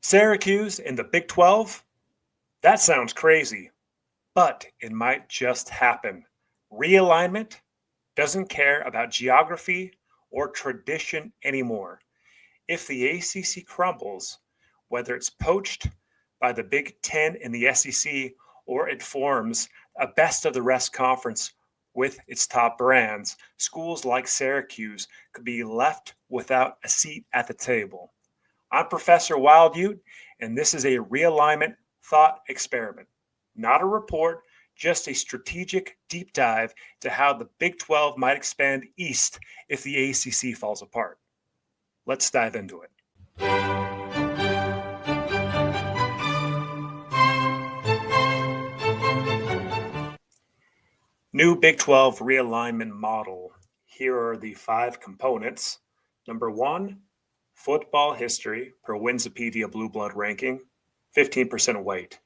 Syracuse in the Big 12? That sounds crazy, but it might just happen. Realignment doesn't care about geography or tradition anymore. If the ACC crumbles, whether it's poached by the Big Ten and the SEC or it forms a best of the rest conference with its top brands, schools like Syracuse could be left without a seat at the table. I'm Professor WildUte, and this is a realignment thought experiment, not a report, just a strategic deep dive to how the Big 12 might expand east if the ACC falls apart. Let's dive into it. New Big 12 realignment model. Here are the 5 components. Number 1, football history per Wikipedia Blue Blood ranking, 15% weight.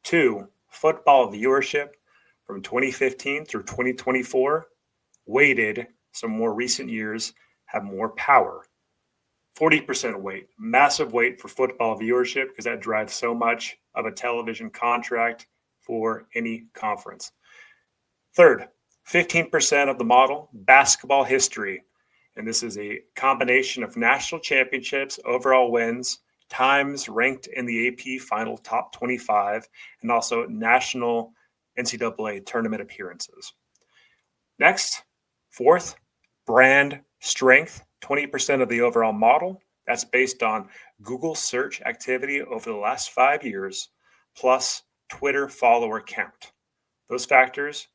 2, football viewership from 2015 through 2024, weighted, so more recent years have more power. 40% weight, massive weight for football viewership because that drives so much of a television contract for any conference. Third, 15% of the model, basketball history. And this is a combination of national championships, overall wins, times ranked in the AP final top 25, and also national NCAA tournament appearances. Next, fourth, brand strength, 20% of the overall model. That's based on Google search activity over the last 5 years, plus Twitter follower count. Those factors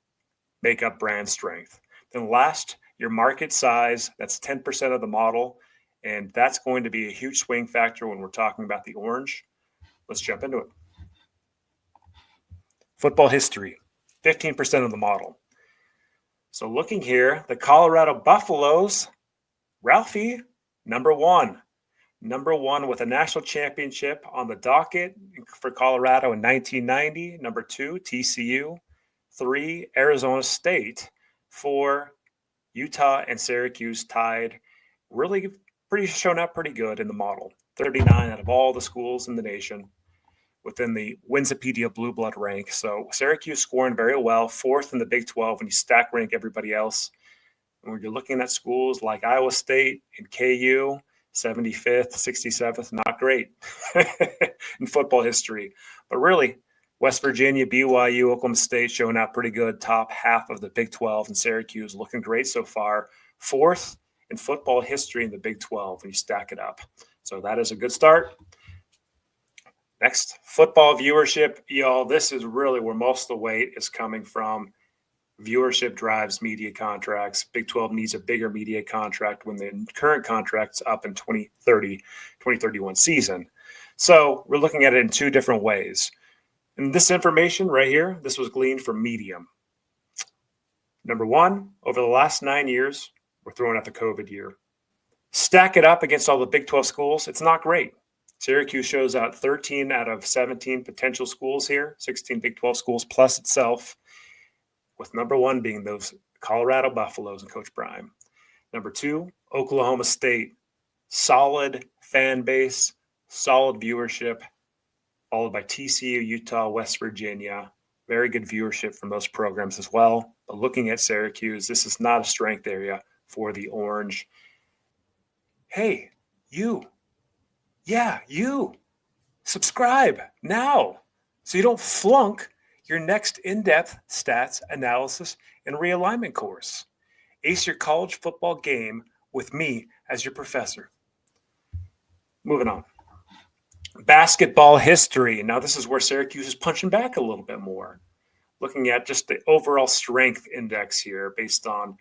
make up brand strength. Then last, your market size, that's 10% of the model, and that's going to be a huge swing factor when we're talking about the orange. Let's jump into it. Football history, 15% of the model. So looking here, the Colorado Buffaloes, Ralphie, number one with a national championship on the docket for Colorado in 1990. Number 2, TCU. 3, Arizona State. 4, Utah and Syracuse tied. Really shown up pretty good in the model. 39 out of all the schools in the nation within the Wikipedia Blue Blood rank. So Syracuse scoring very well, 4th in the Big 12 when you stack rank everybody else. And when you're looking at schools like Iowa State and KU, 75th, 67th, not great in football history. But really, West Virginia, BYU, Oklahoma State showing out pretty good. Top half of the Big 12, and Syracuse looking great so far. 4th in football history in the Big 12 when you stack it up. So that is a good start. Next, football viewership. Y'all, this is really where most of the weight is coming from. Viewership drives media contracts. Big 12 needs a bigger media contract when the current contract's up in 2031 season. So we're looking at it in 2 different ways. And this information right here, this was gleaned from Medium. Number 1, over the last 9 years, we're throwing out the COVID year. Stack it up against all the Big 12 schools, it's not great. Syracuse shows out 13 out of 17 potential schools here, 16 Big 12 schools plus itself, with number 1 being those Colorado Buffaloes and Coach Prime. Number 2, Oklahoma State. Solid fan base, solid viewership, followed by TCU, Utah, West Virginia. Very good viewership from those programs as well. But looking at Syracuse, this is not a strength area for the orange. Hey, you. Yeah, you. Subscribe now so you don't flunk your next in-depth stats analysis and realignment course. Ace your college football game with me as your professor. Moving on. Basketball history. Now, this is where Syracuse is punching back a little bit more. Looking at just the overall strength index here based on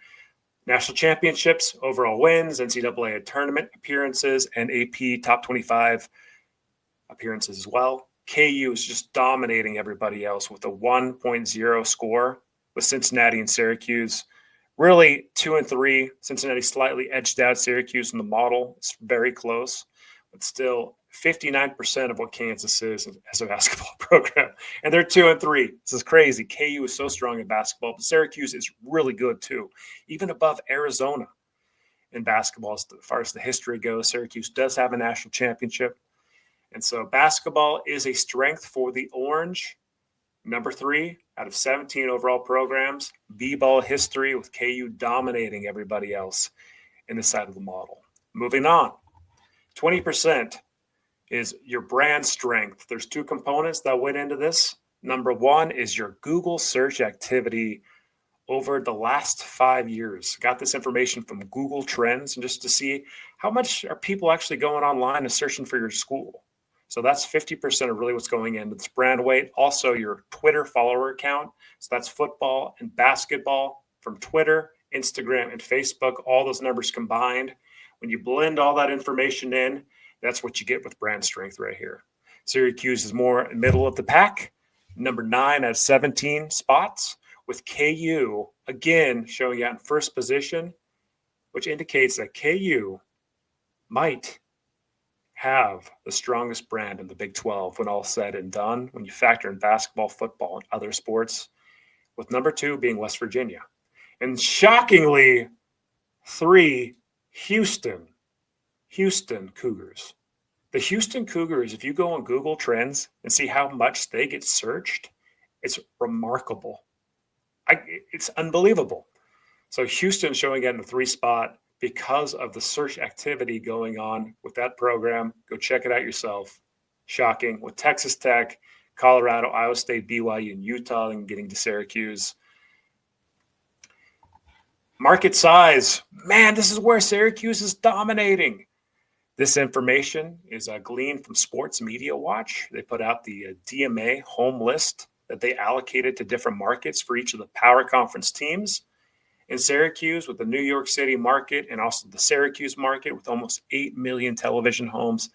national championships, overall wins, NCAA tournament appearances, and AP top 25 appearances as well. KU is just dominating everybody else with a 1.0 score with Cincinnati and Syracuse. Really, 2 and 3. Cincinnati slightly edged out Syracuse in the model. It's very close, but still 59% of what Kansas is as a basketball program. And they're 2 and 3. This is crazy. KU is so strong in basketball, but Syracuse is really good too, even above Arizona in basketball. As far as the history goes, Syracuse does have a national championship. And so basketball is a strength for the Orange. Number 3 out of 17 overall programs. B-ball history with KU dominating everybody else in the side of the model. Moving on, 20% is your brand strength. There's 2 components that went into this. Number 1 is your Google search activity over the last 5 years. Got this information from Google Trends, and just to see how much are people actually going online and searching for your school. So that's 50% of really what's going into this brand weight. Also, your Twitter follower count. So that's football and basketball from Twitter, Instagram, and Facebook, all those numbers combined. When you blend all that information in, that's what you get with brand strength right here. Syracuse is more middle of the pack, number 9 out of 17 spots, with KU again showing out in first position, which indicates that KU might have the strongest brand in the Big 12 when all said and done, when you factor in basketball, football, and other sports, with number 2 being West Virginia. And shockingly, 3, Houston Cougars. The Houston Cougars, if you go on Google Trends and see how much they get searched, it's remarkable. It's unbelievable. So Houston showing in the 3 spot because of the search activity going on with that program. Go check it out yourself. Shocking. With Texas Tech, Colorado, Iowa State, BYU, and Utah, and getting to Syracuse. Market size. Man, this is where Syracuse is dominating. This information is gleaned from Sports Media Watch. They put out the DMA home list that they allocated to different markets for each of the power conference teams. In Syracuse, with the New York City market and also the Syracuse market with almost 8 million television homes,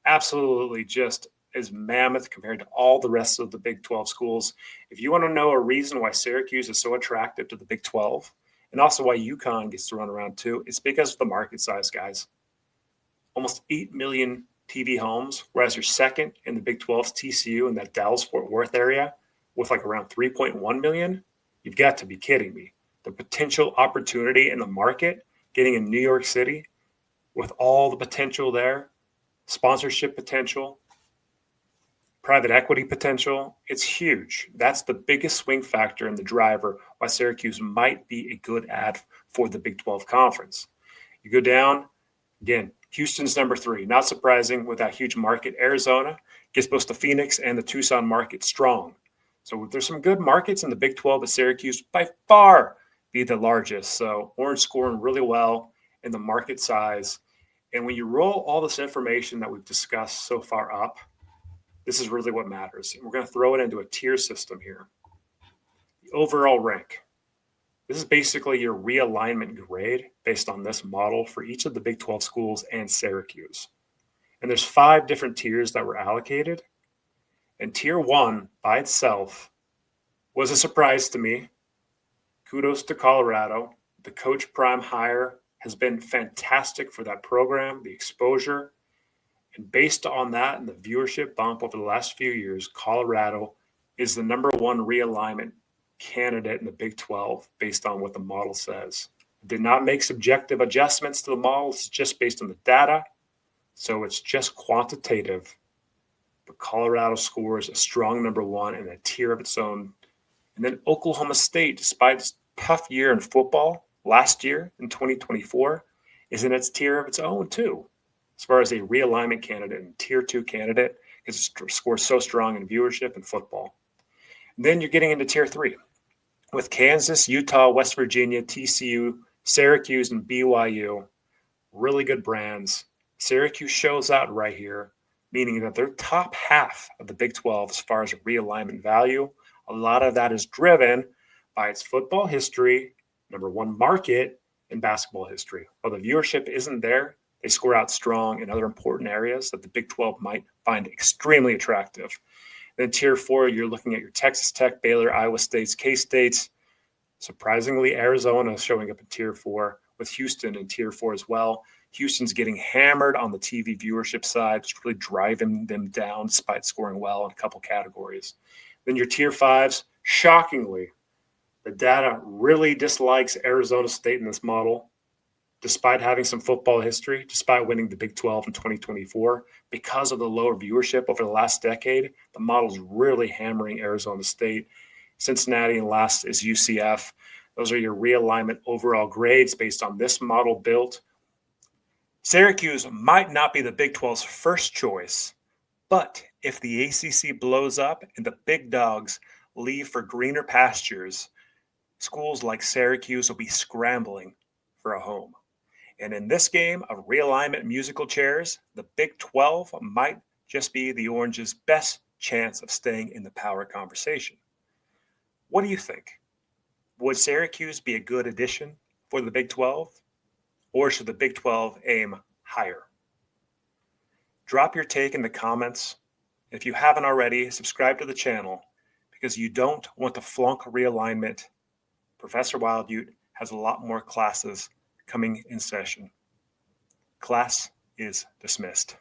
absolutely just is mammoth compared to all the rest of the Big 12 schools. If you want to know a reason why Syracuse is so attractive to the Big 12, and also why UConn gets to run around too, it's because of the market size, guys. Almost 8 million TV homes, whereas your second in the Big 12's TCU in that Dallas-Fort Worth area with like around 3.1 million. You've got to be kidding me. The potential opportunity in the market, getting in New York City with all the potential there, sponsorship potential, private equity potential, it's huge. That's the biggest swing factor and the driver why Syracuse might be a good ad for the Big 12 conference. You go down, again, Houston's number 3. Not surprising with that huge market. Arizona gets both the Phoenix and the Tucson market strong. So there's some good markets in the Big 12, but Syracuse by far be the largest. So Orange scoring really well in the market size. And when you roll all this information that we've discussed so far up, this is really what matters. And we're going to throw it into a tier system here. The overall rank. This is basically your realignment grade based on this model for each of the Big 12 schools and Syracuse. And there's 5 different tiers that were allocated. And tier 1 by itself was a surprise to me. Kudos to Colorado. The Coach Prime hire has been fantastic for that program, the exposure. And based on that and the viewership bump over the last few years, Colorado is the number 1 realignment candidate in the Big 12 based on what the model says. Did not make subjective adjustments to the model. It's just based on the data. So it's just quantitative. But Colorado scores a strong number 1 in a tier of its own. And then Oklahoma State, despite its tough year in football last year in 2024, is in its tier of its own too, as far as a realignment candidate and tier 2 candidate, because it scores so strong in viewership and football. And then you're getting into tier 3 with Kansas, Utah, West Virginia, TCU, Syracuse, and BYU. Really good brands. Syracuse shows out right here, meaning that they're top half of the Big 12 as far as realignment value. A lot of that is driven by its football history, number 1 market, and basketball history. While the viewership isn't there, they score out strong in other important areas that the Big 12 might find extremely attractive. Then tier 4, you're looking at your Texas Tech, Baylor, Iowa States, K-States. Surprisingly, Arizona is showing up in tier 4 with Houston in tier 4 as well. Houston's getting hammered on the TV viewership side. It's really driving them down despite scoring well in a couple categories. Then your tier 5s, shockingly, the data really dislikes Arizona State in this model. despite having some football history, despite winning the Big 12 in 2024, because of the lower viewership over the last decade, the model's really hammering Arizona State. Cincinnati, and last is UCF. Those are your realignment overall grades based on this model built. Syracuse might not be the Big 12's first choice, but if the ACC blows up and the big dogs leave for greener pastures, schools like Syracuse will be scrambling for a home. And in this game of realignment musical chairs, the Big 12 might just be the Orange's best chance of staying in the power conversation. What do you think? Would Syracuse be a good addition for the Big 12? Or should the Big 12 aim higher? Drop your take in the comments. If you haven't already, subscribe to the channel because you don't want to flunk realignment. Professor WildUte has a lot more classes coming in session. Class is dismissed.